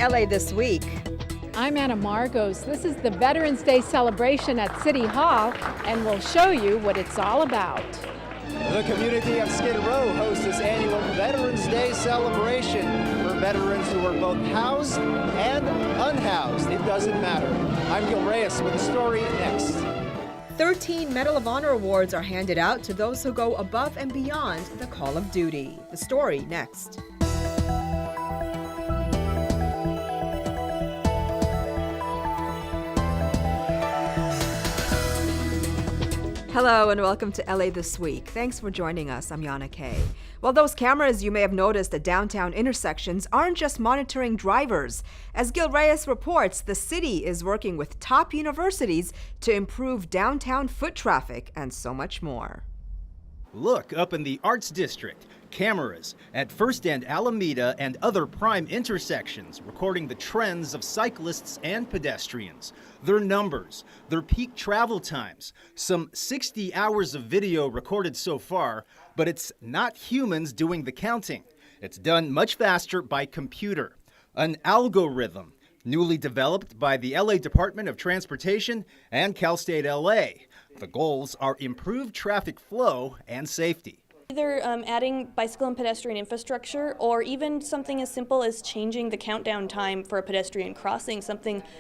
LA This Week. I'm Anna Margos. This is the Veterans Day celebration at City Hall, and we'll show you what it's all about. The community of Skid Row hosts this annual Veterans Day celebration for veterans who are both housed and unhoused. It doesn't matter. I'm Gil Reyes with the story next. 13 Medal of Honor awards are handed out to those who go above and beyond the call of duty. The story next. Hello and welcome to LA This Week. Thanks for joining us. I'm Yana Kay. Well, those cameras you may have noticed at downtown intersections aren't just monitoring drivers. As Gil Reyes reports, the city is working with top universities to improve downtown foot traffic and so much more. Look, up in the Arts District, cameras at First and Alameda and other prime intersections recording the trends of cyclists and pedestrians, their numbers, their peak travel times, some 60 hours of video recorded so far, but it's not humans doing the counting. It's done much faster by computer, an algorithm newly developed by the LA Department of Transportation and Cal State LA. The goals are improved traffic flow and safety. Either adding bicycle and pedestrian infrastructure, or even something as simple as changing the countdown time for a pedestrian crossing.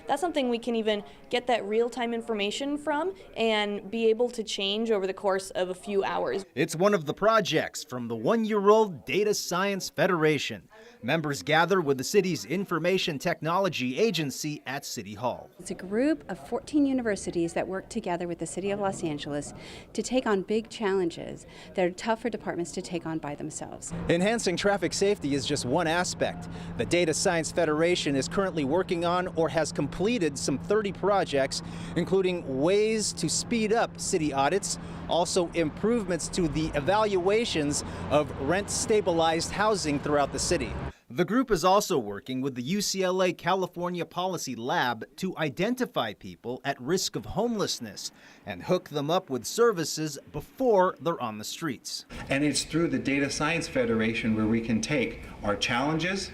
That's something we can even get that real-time information from and be able to change over the course of a few hours. It's one of the projects from the one-year-old Data Science Federation. Members gather with the city's Information Technology Agency at City Hall. It's a group of 14 universities that work together with the City of Los Angeles to take on big challenges that are tough for departments to take on by themselves. Enhancing traffic safety is just one aspect. The Data Science Federation is currently working on or has completed some 30 projects, including ways to speed up city audits, also improvements to the evaluations of rent-stabilized housing throughout the city. The group is also working with the UCLA California Policy Lab to identify people at risk of homelessness and hook them up with services before they're on the streets. And it's through the Data Science Federation where we can take our challenges,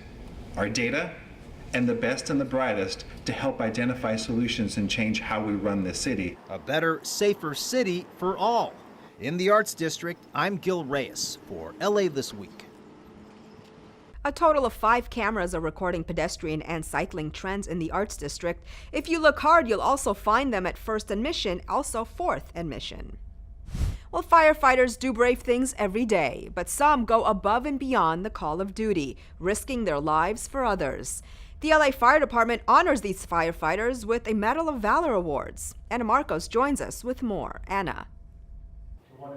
our data, and the best and the brightest to help identify solutions and change how we run this city. A better, safer city for all. In the Arts District, I'm Gil Reyes for LA This Week. A total of 5 cameras are recording pedestrian and cycling trends in the Arts District. If you look hard, you'll also find them at 1st and Mission, also 4th and Mission. Well, firefighters do brave things every day, but some go above and beyond the call of duty, risking their lives for others. The LA Fire Department honors these firefighters with a Medal of Valor awards. Anna Marcos joins us with more. Anna.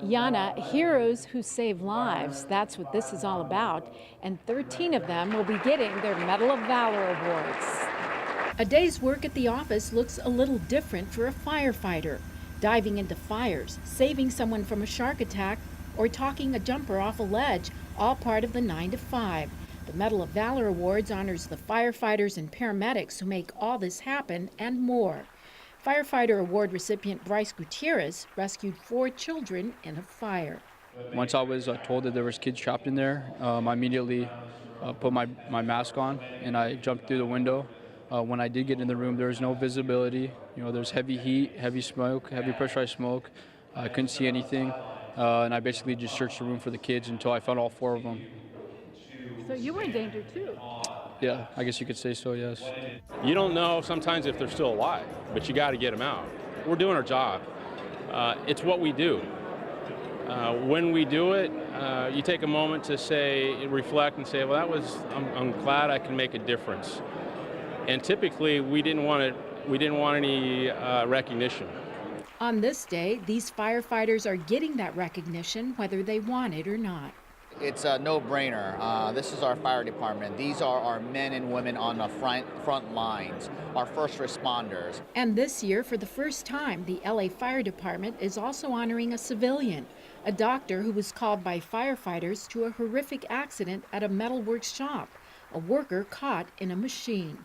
Yana, heroes who save lives, that's what this is all about, and 13 of them will be getting their Medal of Valor awards. A day's work at the office looks a little different for a firefighter. Diving into fires, saving someone from a shark attack, or talking a jumper off a ledge, all part of the 9 to 5. The Medal of Valor Awards honors the firefighters and paramedics who make all this happen and more. Firefighter Award recipient Bryce Gutierrez rescued 4 children in a fire. Once I was told that there was kids trapped in there, I immediately put my mask on and I jumped through the window. When I did get in the room, there was no visibility. There's heavy heat, heavy smoke, heavy pressurized smoke. I couldn't see anything, and I basically just searched the room for the kids until I found all 4 of them. So you were in danger too? Yeah, I guess you could say so, yes. You don't know sometimes if they're still alive, but you got to get them out. We're doing our job. It's what we do. When we do it, you take a moment to reflect and say, well, I'm glad I can make a difference. And typically, we didn't want any recognition. On this day, these firefighters are getting that recognition whether they want it or not. It's a no-brainer. This is our fire department. These are our men and women on the front lines, our first responders. And this year, for the first time, the LA Fire Department is also honoring a civilian, a doctor who was called by firefighters to a horrific accident at a metalworks shop, a worker caught in a machine.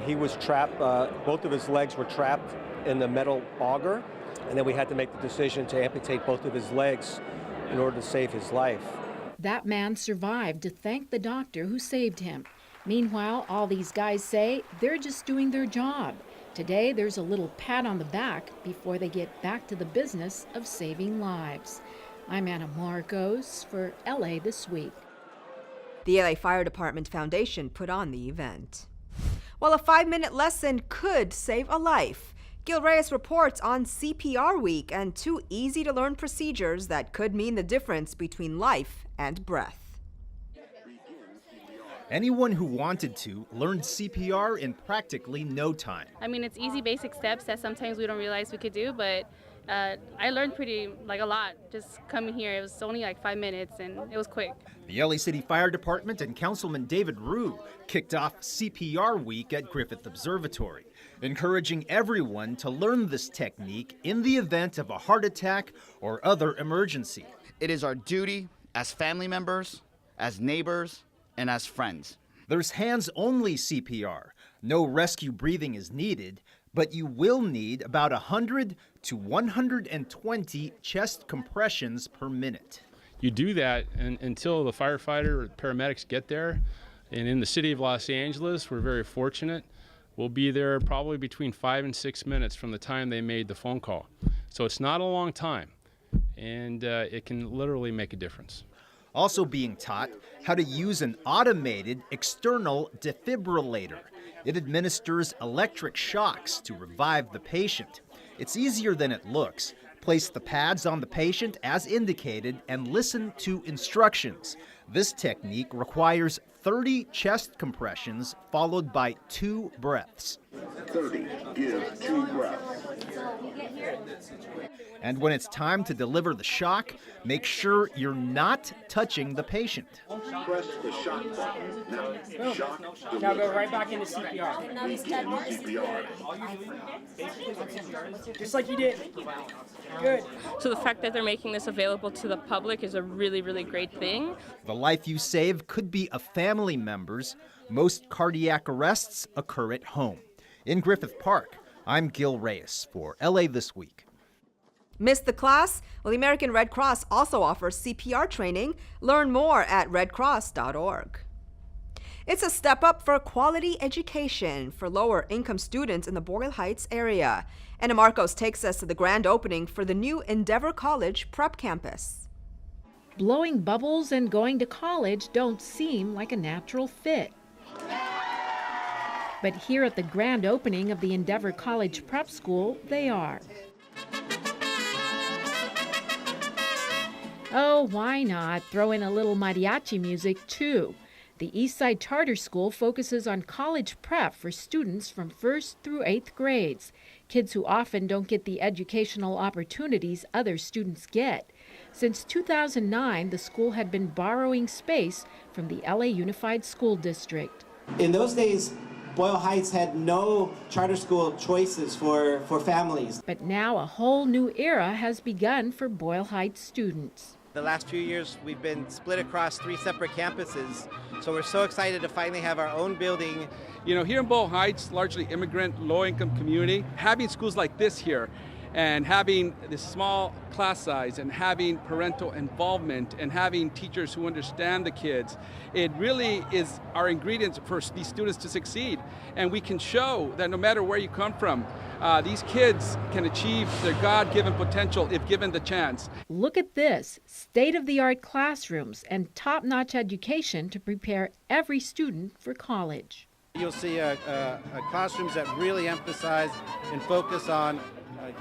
He was trapped, both of his legs were trapped in the metal auger, and then we had to make the decision to amputate both of his legs in order to save his life. That man survived to thank the doctor who saved him. Meanwhile, all these guys say they're just doing their job. Today, there's a little pat on the back before they get back to the business of saving lives. I'm Anna Marcos for LA This Week. The LA Fire Department Foundation put on the event. Well, a 5-minute lesson could save a life. Gil Reyes reports on CPR Week and 2 easy-to-learn procedures that could mean the difference between life and breath. Anyone who wanted to learned CPR in practically no time. I mean, it's easy, basic steps that sometimes we don't realize we could do, but I learned a lot just coming here. It was only like 5 minutes and it was quick. The LA City Fire Department and Councilman David Rue kicked off CPR Week at Griffith Observatory, encouraging everyone to learn this technique in the event of a heart attack or other emergency. It is our duty as family members, as neighbors, and as friends. There's hands-only CPR. No rescue breathing is needed, but you will need about 100 to 120 chest compressions per minute. You do that until the firefighter or paramedics get there. And in the city of Los Angeles, we're very fortunate. We'll be there probably between 5 and 6 minutes from the time they made the phone call. So it's not a long time, and it can literally make a difference. Also being taught how to use an automated external defibrillator. It administers electric shocks to revive the patient. It's easier than it looks. Place the pads on the patient as indicated and listen to instructions. This technique requires 30 chest compressions followed by 2 breaths. 30, give 2 breaths. And when it's time to deliver the shock, make sure you're not touching the patient. Press the shock button. Now, shock Now go right back into CPR. CPR. Just like you did. Good. So the fact that they're making this available to the public is a really, really great thing. The life you save could be a family member's. Most cardiac arrests occur at home. In Griffith Park, I'm Gil Reyes for LA This Week. Missed the class? Well, the American Red Cross also offers CPR training. Learn more at redcross.org. It's a step up for quality education for lower-income students in the Boyle Heights area. Anna Marcos takes us to the grand opening for the new Endeavor College Prep Campus. Blowing bubbles and going to college don't seem like a natural fit. But here at the grand opening of the Endeavor College Prep School, they are. Oh, why not throw in a little mariachi music, too? The Eastside Charter School focuses on college prep for students from 1st through 8th grades, kids who often don't get the educational opportunities other students get. Since 2009, the school had been borrowing space from the LA Unified School District. In those days, Boyle Heights had no charter school choices for families. But now a whole new era has begun for Boyle Heights students. The last few years, we've been split across 3 separate campuses, so we're so excited to finally have our own building. You know, here in Boyle Heights, largely immigrant, low-income community, having schools like this here and having this small class size and having parental involvement and having teachers who understand the kids, it really is our ingredients for these students to succeed. And we can show that no matter where you come from, these kids can achieve their God-given potential if given the chance. Look at this, state-of-the-art classrooms and top-notch education to prepare every student for college. You'll see classrooms that really emphasize and focus on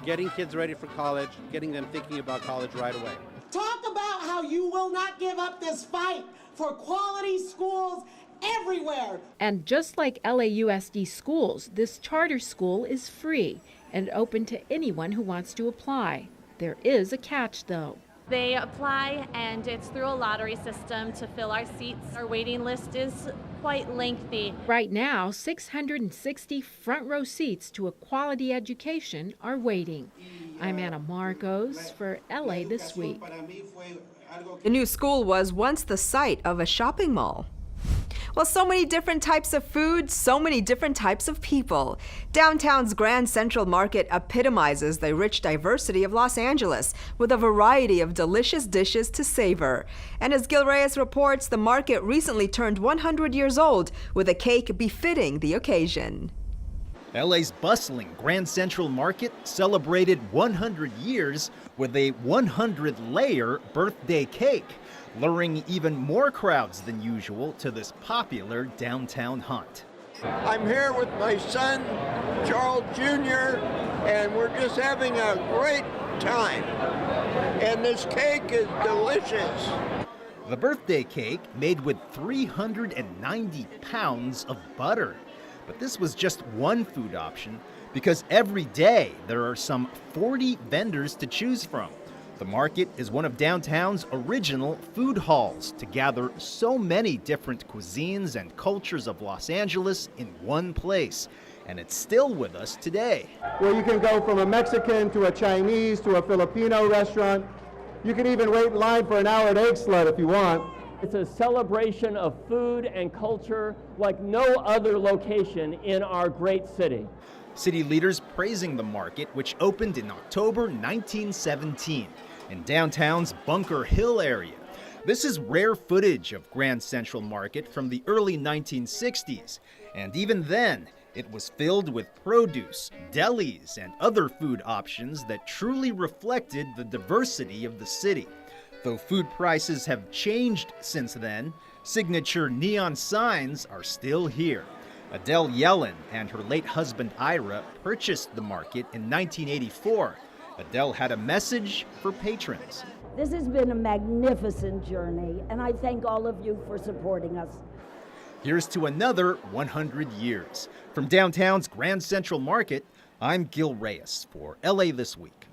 getting kids ready for college, getting them thinking about college right away. Talk about how you will not give up this fight for quality schools everywhere. And just like LAUSD schools, this charter school is free and open to anyone who wants to apply. There is a catch, though. They apply, and it's through a lottery system to fill our seats. Our waiting list is quite lengthy. Right now, 660 front row seats to a quality education are waiting. I'm Anna Marcos for LA This Week. The new school was once the site of a shopping mall. Well, so many different types of food, so many different types of people. Downtown's Grand Central Market epitomizes the rich diversity of Los Angeles with a variety of delicious dishes to savor. And as Gil Reyes reports, the market recently turned 100 years old with a cake befitting the occasion. LA's bustling Grand Central Market celebrated 100 years with a 100-layer birthday cake, luring even more crowds than usual to this popular downtown haunt. I'm here with my son, Charles Jr., and we're just having a great time. And this cake is delicious. The birthday cake made with 390 pounds of butter. But this was just one food option because every day there are some 40 vendors to choose from. The market is one of downtown's original food halls to gather so many different cuisines and cultures of Los Angeles in one place. And it's still with us today. Where you can go from a Mexican to a Chinese to a Filipino restaurant. You can even wait in line for an hour at Egg Slut if you want. It's a celebration of food and culture like no other location in our great city. City leaders praising the market, which opened in October 1917 in downtown's Bunker Hill area. This is rare footage of Grand Central Market from the early 1960s, and even then, it was filled with produce, delis, and other food options that truly reflected the diversity of the city. Though food prices have changed since then, signature neon signs are still here. Adele Yellen and her late husband Ira purchased the market in 1984. Adele had a message for patrons. This has been a magnificent journey, and I thank all of you for supporting us. Here's to another 100 years. From downtown's Grand Central Market, I'm Gil Reyes for LA This Week.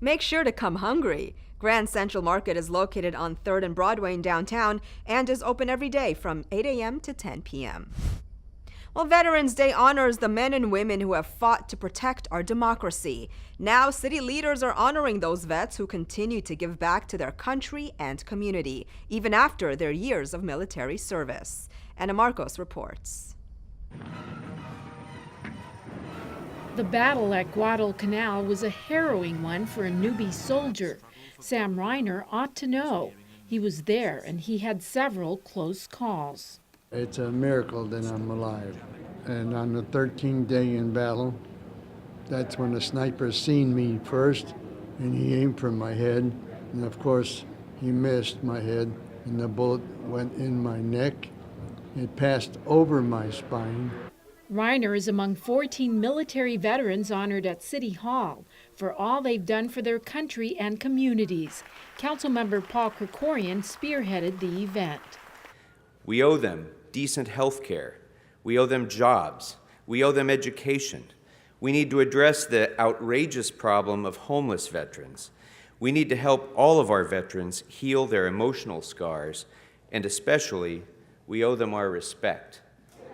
Make sure to come hungry. Grand Central Market is located on 3rd and Broadway in downtown and is open every day from 8 a.m. to 10 p.m. Well, Veterans Day honors the men and women who have fought to protect our democracy. Now, city leaders are honoring those vets who continue to give back to their country and community, even after their years of military service. Anna Marcos reports. The battle at Guadalcanal was a harrowing one for a newbie soldier. Sam Reiner ought to know. He was there and he had several close calls. It's a miracle that I'm alive. And on the 13th day in battle, that's when the sniper seen me first, and he aimed for my head. And of course, he missed my head, and the bullet went in my neck. It passed over my spine. Reiner is among 14 military veterans honored at City Hall for all they've done for their country and communities. Councilmember Paul Krikorian spearheaded the event. We owe them decent health care. We owe them jobs. We owe them education. We need to address the outrageous problem of homeless veterans. We need to help all of our veterans heal their emotional scars, and especially, we owe them our respect.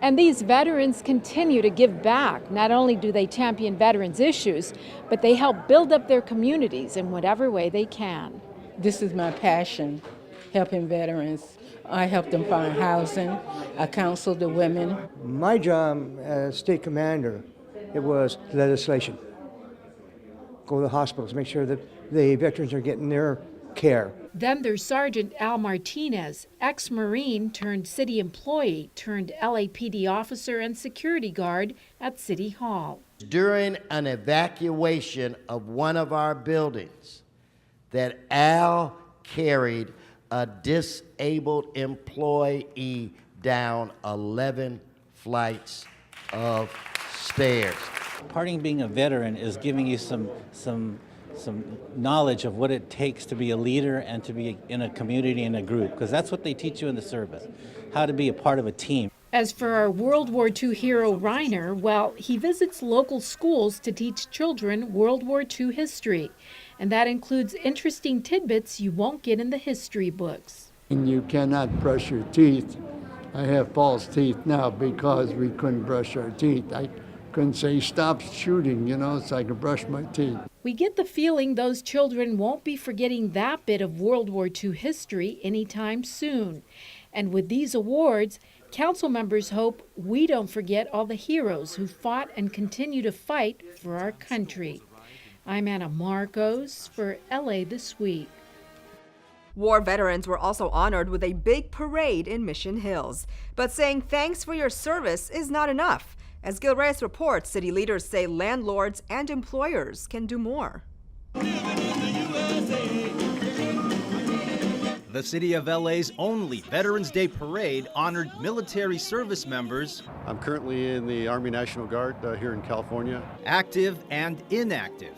And these veterans continue to give back. Not only do they champion veterans' issues, but they help build up their communities in whatever way they can. This is my passion, helping veterans. I help them find housing. I counsel the women. My job as state commander, it was legislation. Go to the hospitals, make sure that the veterans are getting their care. Then there's Sergeant Al Martinez, ex-Marine turned city employee turned LAPD officer and security guard at City Hall. During an evacuation of one of our buildings, that Al carried a disabled employee down 11 flights of stairs. Part of being a veteran is giving you some knowledge of what it takes to be a leader and to be in a community and a group, because that's what they teach you in the service, how to be a part of a team. As for our World War II hero Reiner, well, he visits local schools to teach children World War II history, and that includes interesting tidbits you won't get in the history books. And you cannot brush your teeth. I have false teeth now because we couldn't brush our teeth. I couldn't say stop shooting, so I could brush my teeth. We get the feeling those children won't be forgetting that bit of World War II history anytime soon. And with these awards, Council members hope we don't forget all the heroes who fought and continue to fight for our country. I'm Anna Marcos for LA This Week. War veterans were also honored with a big parade in Mission Hills. But saying thanks for your service is not enough. As Gil Reyes reports, city leaders say landlords and employers can do more. The City of LA's only Veterans Day parade honored military service members. I'm currently in the Army National Guard here in California. Active and inactive.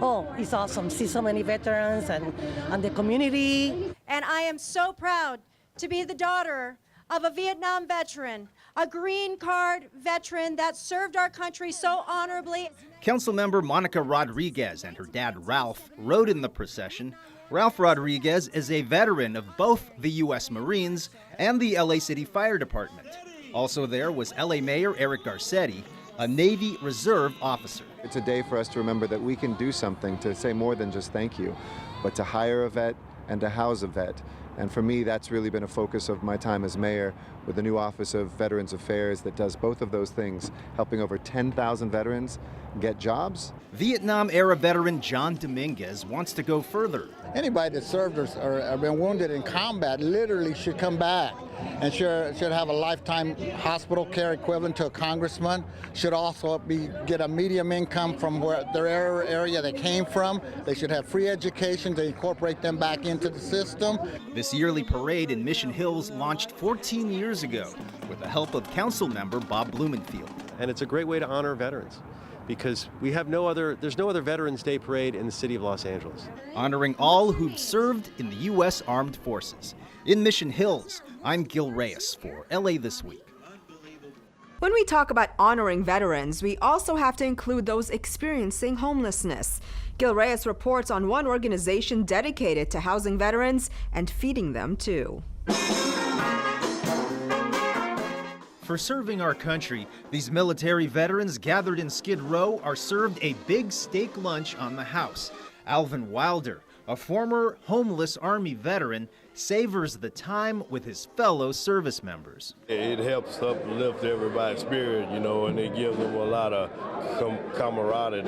Oh, it's awesome. See so many veterans and the community. And I am so proud to be the daughter of a Vietnam veteran, a green card veteran that served our country so honorably. Councilmember Monica Rodriguez and her dad Ralph rode in the procession. Ralph Rodriguez is a veteran of both the U.S. Marines and the LA City Fire Department. Also there was LA Mayor Eric Garcetti, a Navy Reserve officer. It's a day for us to remember that we can do something to say more than just thank you, but to hire a vet and to house a vet. And for me, that's really been a focus of my time as mayor with the new Office of Veterans Affairs that does both of those things, helping over 10,000 veterans get jobs. Vietnam-era veteran John Dominguez wants to go further. Anybody that served or been wounded in combat literally should come back and should have a lifetime hospital care equivalent to a congressman, should also get a medium income from where their area they came from. They should have free education to incorporate them back into the system. This yearly parade in Mission Hills launched 14 years ago with the help of council member Bob Blumenfield. And it's a great way to honor veterans, because there's no other Veterans Day parade in the city of Los Angeles. Honoring all who've served in the U.S. Armed Forces. In Mission Hills, I'm Gil Reyes for LA This Week. When we talk about honoring veterans, we also have to include those experiencing homelessness. Gil Reyes reports on one organization dedicated to housing veterans and feeding them too. For serving our country, these military veterans gathered in Skid Row are served a big steak lunch on the house. Alvin Wilder, a former homeless Army veteran, savors the time with his fellow service members. It helps uplift everybody's spirit, and it gives them a lot of camaraderie,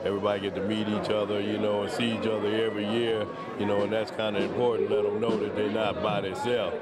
everybody get to meet each other, and see each other every year, and that's kind of important, let them know that they're not by themselves.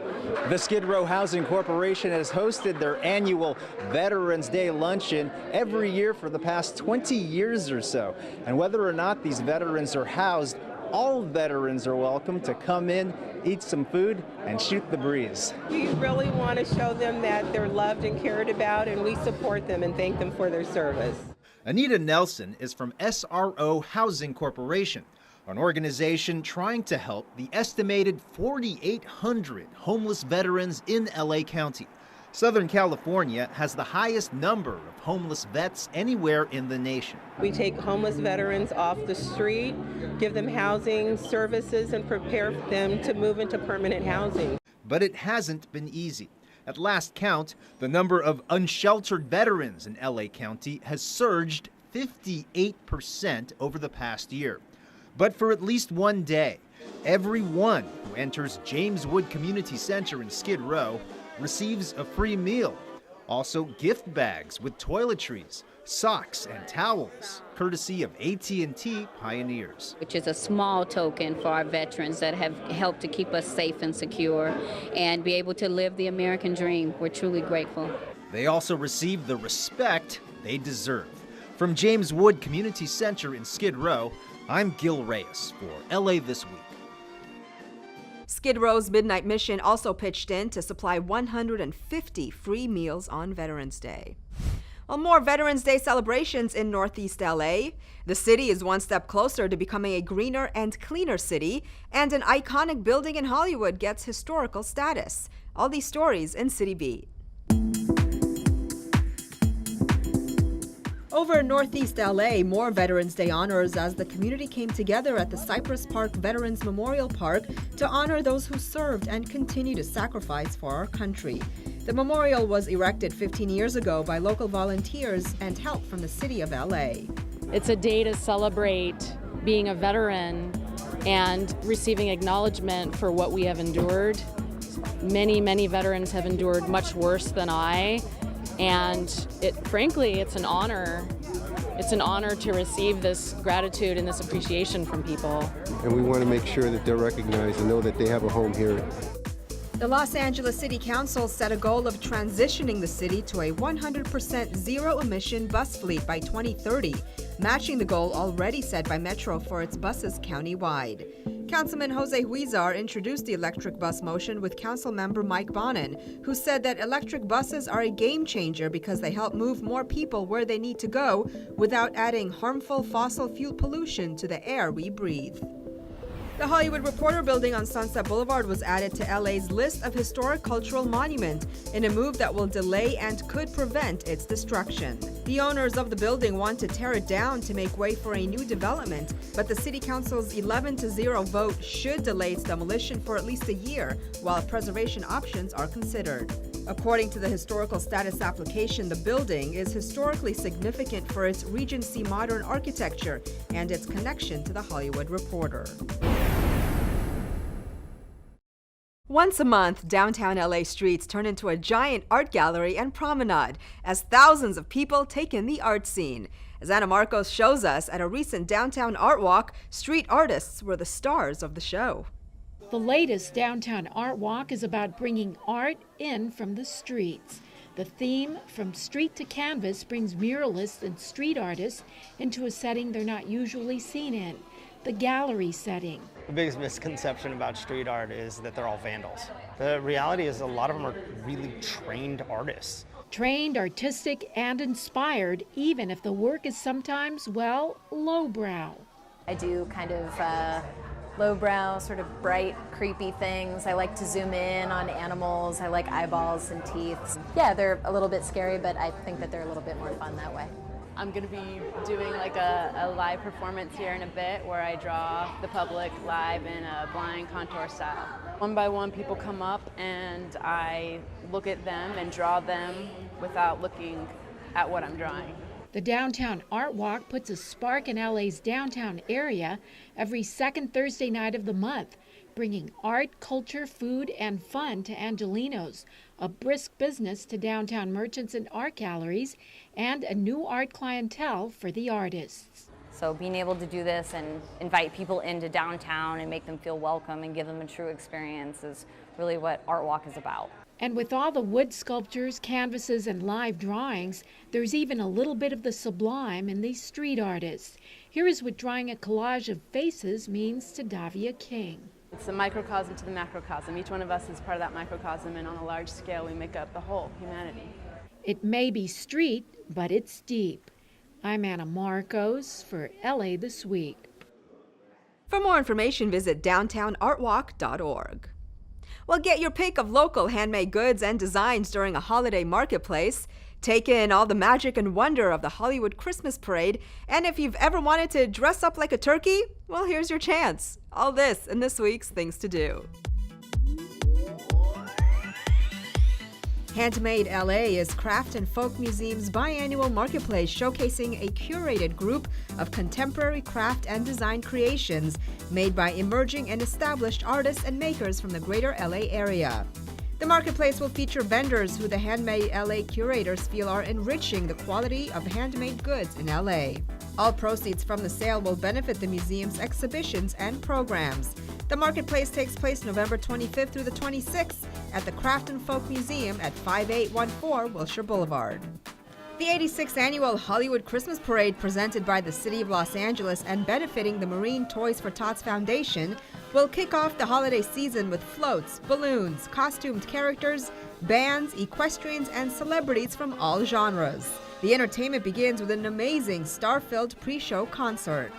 The Skid Row Housing Corporation has hosted their annual Veterans Day luncheon every year for the past 20 years or so. And whether or not these veterans are housed, all veterans are welcome to come in, eat some food, and shoot the breeze. We really want to show them that they're loved and cared about, and we support them and thank them for their service. Anita Nelson is from SRO Housing Corporation, an organization trying to help the estimated 4,800 homeless veterans in LA County. Southern California has the highest number of homeless vets anywhere in the nation. We take homeless veterans off the street, give them housing services, and prepare them to move into permanent housing. But it hasn't been easy. At last count, the number of unsheltered veterans in LA County has surged 58% over the past year. But for at least one day, everyone who enters James Wood Community Center in Skid Row receives a free meal. Also gift bags with toiletries, socks, and towels, courtesy of AT&T Pioneers. Which is a small token for our veterans that have helped to keep us safe and secure and be able to live the American dream. We're truly grateful. They also receive the respect they deserve. From James Wood Community Center in Skid Row, I'm Gil Reyes for LA This Week. Skid Row's Midnight Mission also pitched in to supply 150 free meals on Veterans Day. Well, more Veterans Day celebrations in Northeast LA. The city is one step closer to becoming a greener and cleaner city, and an iconic building in Hollywood gets historical status. All these stories in Citybeat. Over in Northeast LA, more Veterans Day honors as the community came together at the Cypress Park Veterans Memorial Park to honor those who served and continue to sacrifice for our country. The memorial was erected 15 years ago by local volunteers and help from the city of LA. It's a day to celebrate being a veteran and receiving acknowledgement for what we have endured Many, many veterans have endured much worse than I, and frankly, it's an honor. It's an honor to receive this gratitude and this appreciation from people. And we want to make sure that they're recognized and know that they have a home here. The Los Angeles City Council set a goal of transitioning the city to a 100% zero-emission bus fleet by 2030, matching the goal already set by Metro for its buses countywide. Councilman Jose Huizar introduced the electric bus motion with Councilmember Mike Bonin, who said that electric buses are a game changer because they help move more people where they need to go without adding harmful fossil fuel pollution to the air we breathe. The Hollywood Reporter building on Sunset Boulevard was added to LA's list of historic cultural monuments in a move that will delay and could prevent its destruction. The owners of the building want to tear it down to make way for a new development, but the City Council's 11-0 vote should delay its demolition for at least a year while preservation options are considered. According to the historical status application, the building is historically significant for its Regency modern architecture and its connection to the Hollywood Reporter. Once a month, downtown LA streets turn into a giant art gallery and promenade as thousands of people take in the art scene. As Anna Marcos shows us, at a recent downtown ArtWalk, street artists were the stars of the show. The latest downtown art walk is about bringing art in from the streets. The theme, From Street to Canvas, brings muralists and street artists into a setting they're not usually seen in, the gallery setting. The biggest misconception about street art is that they're all vandals. The reality is a lot of them are really trained artists. Trained, artistic, and inspired, even if the work is sometimes, well, lowbrow. I do kind of lowbrow, sort of bright, creepy things. I like to zoom in on animals. I like eyeballs and teeth. Yeah, they're a little bit scary, but I think that they're a little bit more fun that way. I'm going to be doing like a live performance here in a bit where I draw the public live in a blind contour style. One by one, people come up and I look at them and draw them without looking at what I'm drawing. The Downtown Art Walk puts a spark in LA's downtown area every second Thursday night of the month, bringing art, culture, food, and fun to Angelenos, a brisk business to downtown merchants and art galleries, and a new art clientele for the artists. So being able to do this and invite people into downtown and make them feel welcome and give them a true experience is really what ArtWalk is about. And with all the wood sculptures, canvases, and live drawings, there's even a little bit of the sublime in these street artists. Here is what drawing a collage of faces means to Davia King. It's the microcosm to the macrocosm. Each one of us is part of that microcosm, and on a large scale, we make up the whole humanity. It may be street, but it's deep. I'm Anna Marcos for LA This Week. For more information, visit downtownartwalk.org. Well, get your pick of local handmade goods and designs during a holiday marketplace. Take in all the magic and wonder of the Hollywood Christmas parade. And if you've ever wanted to dress up like a turkey, well, here's your chance. All this in this week's Things to Do. Handmade LA is Craft and Folk Museum's biannual marketplace showcasing a curated group of contemporary craft and design creations made by emerging and established artists and makers from the greater LA area. The marketplace will feature vendors who the Handmade LA curators feel are enriching the quality of handmade goods in LA. All proceeds from the sale will benefit the museum's exhibitions and programs. The marketplace takes place November 25th through the 26th at the Craft and Folk Museum at 5814 Wilshire Boulevard. The 86th annual Hollywood Christmas Parade, presented by the City of Los Angeles and benefiting the Marine Toys for Tots Foundation, will kick off the holiday season with floats, balloons, costumed characters, bands, equestrians, and celebrities from all genres. The entertainment begins with an amazing star-filled pre-show concert.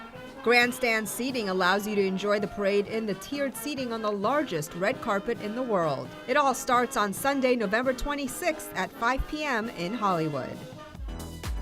Grandstand seating allows you to enjoy the parade in the tiered seating on the largest red carpet in the world. It all starts on Sunday, November 26th at 5 p.m. in Hollywood.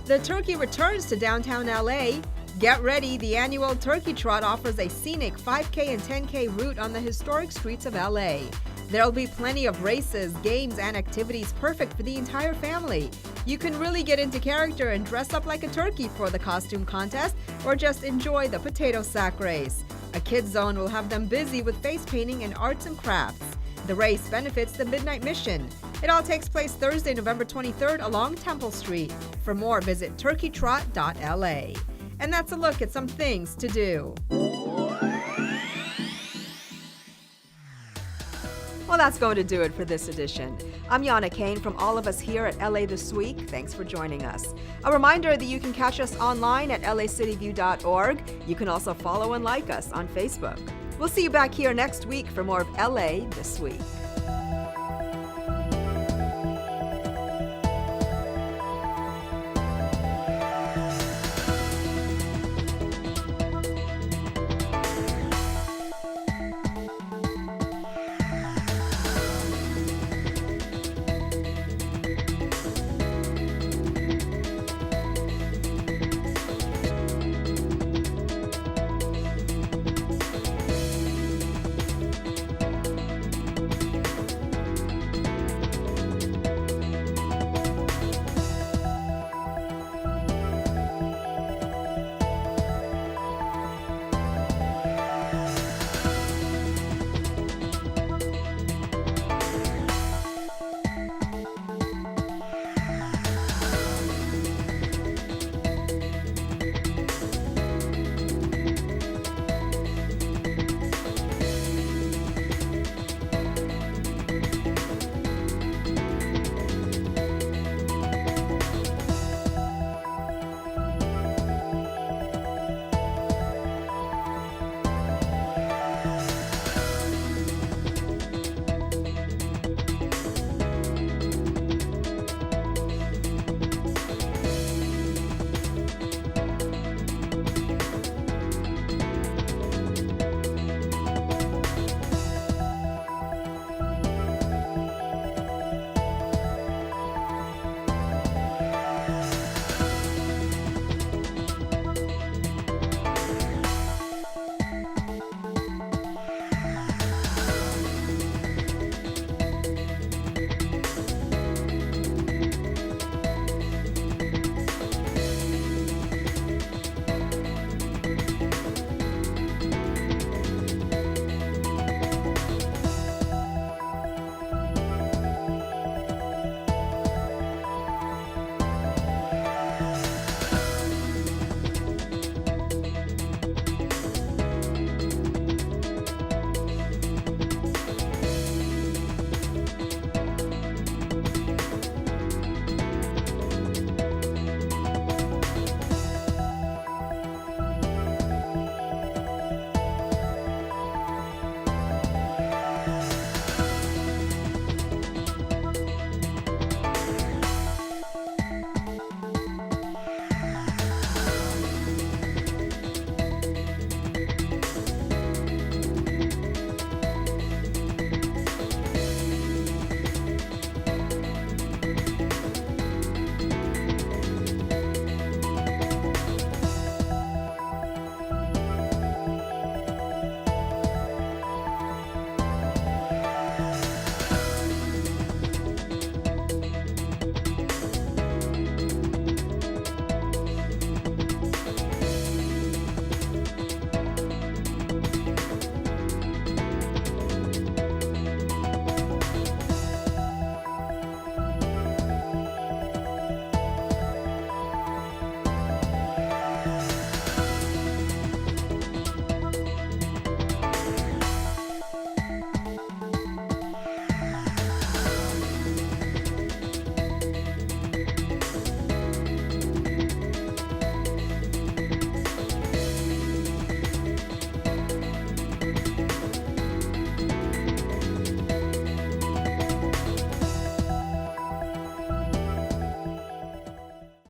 The turkey returns to downtown LA. Get ready, the annual Turkey Trot offers a scenic 5K and 10K route on the historic streets of LA. There'll be plenty of races, games, and activities perfect for the entire family. You can really get into character and dress up like a turkey for the costume contest, or just enjoy the potato sack race. A kids zone will have them busy with face painting and arts and crafts. The race benefits the Midnight Mission. It all takes place Thursday, November 23rd along Temple Street. For more, visit turkeytrot.la. And that's a look at some things to do. Well, that's going to do it for this edition. I'm Yana Kane from all of us here at LA This Week. Thanks for joining us. A reminder that you can catch us online at lacityview.org. You can also follow and like us on Facebook. We'll see you back here next week for more of LA This Week.